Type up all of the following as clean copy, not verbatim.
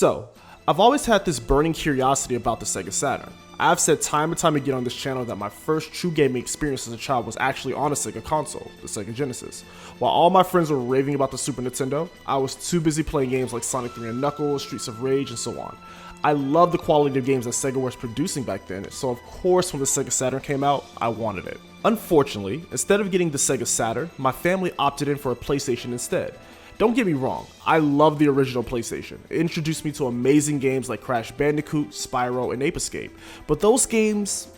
So, I've always had this burning curiosity about the Sega Saturn. I've said time and time again on this channel that my first true gaming experience as a child was actually on a Sega console, the Sega Genesis. While all my friends were raving about the Super Nintendo, I was too busy playing games like Sonic 3 and Knuckles, Streets of Rage, and so on. I love the quality of games that Sega was producing back then, so of course when the Sega Saturn came out, I wanted it. Unfortunately, instead of getting the Sega Saturn, my family opted in for a PlayStation instead. Don't get me wrong, I love the original PlayStation. It introduced me to amazing games like Crash Bandicoot, Spyro, and Ape Escape. But those games,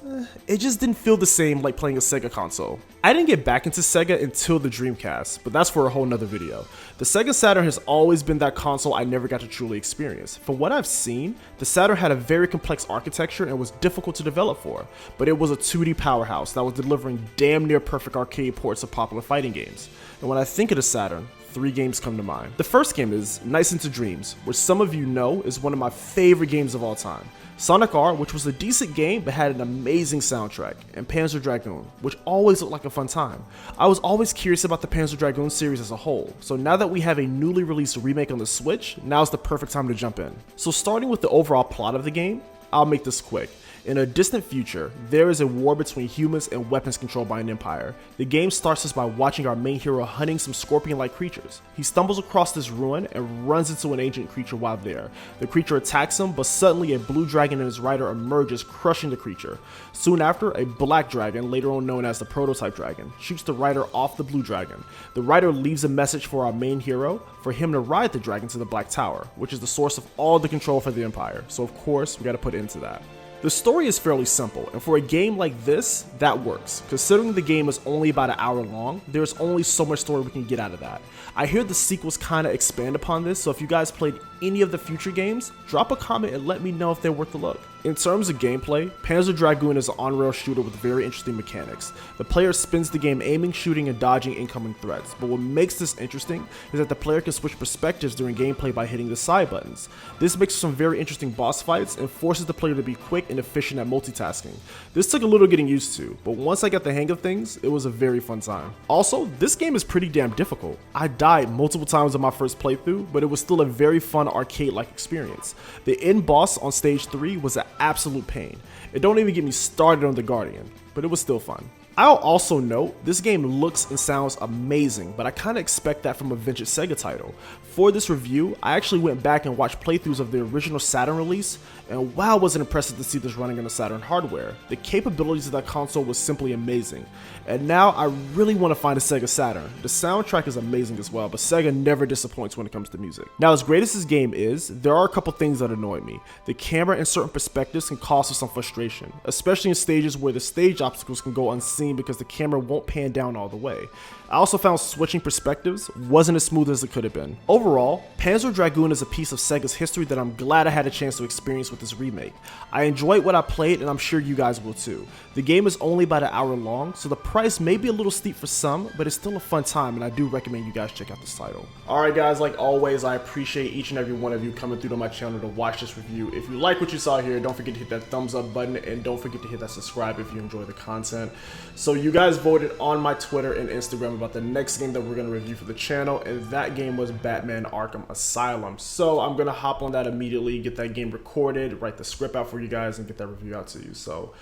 it just didn't feel the same like playing a Sega console. I didn't get back into Sega until the Dreamcast, but that's for a whole nother video. The Sega Saturn has always been that console I never got to truly experience. From what I've seen, the Saturn had a very complex architecture and was difficult to develop for, but it was a 2D powerhouse that was delivering damn near perfect arcade ports of popular fighting games. And when I think of the Saturn, 3 games come to mind. The first game is Nice Into Dreams, which some of you know is one of my favorite games of all time. Sonic R, which was a decent game but had an amazing soundtrack, and Panzer Dragoon, which always looked like a fun time. I was always curious about the Panzer Dragoon series as a whole, so now that we have a newly released remake on the Switch, now's the perfect time to jump in. So starting with the overall plot of the game, I'll make this quick. In a distant future, there is a war between humans and weapons controlled by an empire. The game starts us by watching our main hero hunting some scorpion-like creatures. He stumbles across this ruin and runs into an ancient creature while there. The creature attacks him, but suddenly a blue dragon and his rider emerges, crushing the creature. Soon after, a black dragon, later on known as the prototype dragon, shoots the rider off the blue dragon. The rider leaves a message for our main hero for him to ride the dragon to the Black Tower, which is the source of all the control for the empire. So of course, we gotta put it into that. The story is fairly simple, and for a game like this, that works. Considering the game is only about an hour long, there's only so much story we can get out of that. I hear the sequels kinda expand upon this, so if you guys played any of the future games, drop a comment and let me know if they're worth a look. In terms of gameplay, Panzer Dragoon is an on-rail shooter with very interesting mechanics. The player spends the game aiming, shooting, and dodging incoming threats, but what makes this interesting is that the player can switch perspectives during gameplay by hitting the side buttons. This makes for some very interesting boss fights and forces the player to be quick and efficient at multitasking. This took a little getting used to, but once I got the hang of things, it was a very fun time. Also, this game is pretty damn difficult. I died multiple times on my first playthrough, but it was still a very fun arcade-like experience. The end boss on stage 3 was an absolute pain. It don't even get me started on the Guardian, but it was still fun. I'll also note, this game looks and sounds amazing, but I kinda expect that from a vintage Sega title. For this review, I actually went back and watched playthroughs of the original Saturn release, and wow, was it impressive to see this running on the Saturn hardware. The capabilities of that console was simply amazing. And now I really want to find a Sega Saturn. The soundtrack is amazing as well, but Sega never disappoints when it comes to music. Now, as great as this game is, there are a couple things that annoy me. The camera in certain perspectives can cause for some frustration, especially in stages where the stage obstacles can go unseen because the camera won't pan down all the way. I also found switching perspectives wasn't as smooth as it could have been. Overall, Panzer Dragoon is a piece of Sega's history that I'm glad I had a chance to experience with this remake. I enjoyed what I played, and I'm sure you guys will too. The game is only about an hour long, so the price may be a little steep for some, but it's still a fun time, and I do recommend you guys check out this title. Alright guys, like always, I appreciate each and every one of you coming through to my channel to watch this review. If you like what you saw here, don't forget to hit that thumbs up button, and don't forget to hit that subscribe if you enjoy the content. So you guys voted on my Twitter and Instagram about the next game that we're going to review for the channel, and that game was Batman Arkham Asylum. So I'm going to hop on that immediately, get that game recorded, write the script out for you guys, and get that review out to you. So,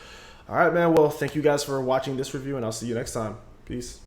alright man, well, thank you guys for watching this review, and I'll see you next time. Peace.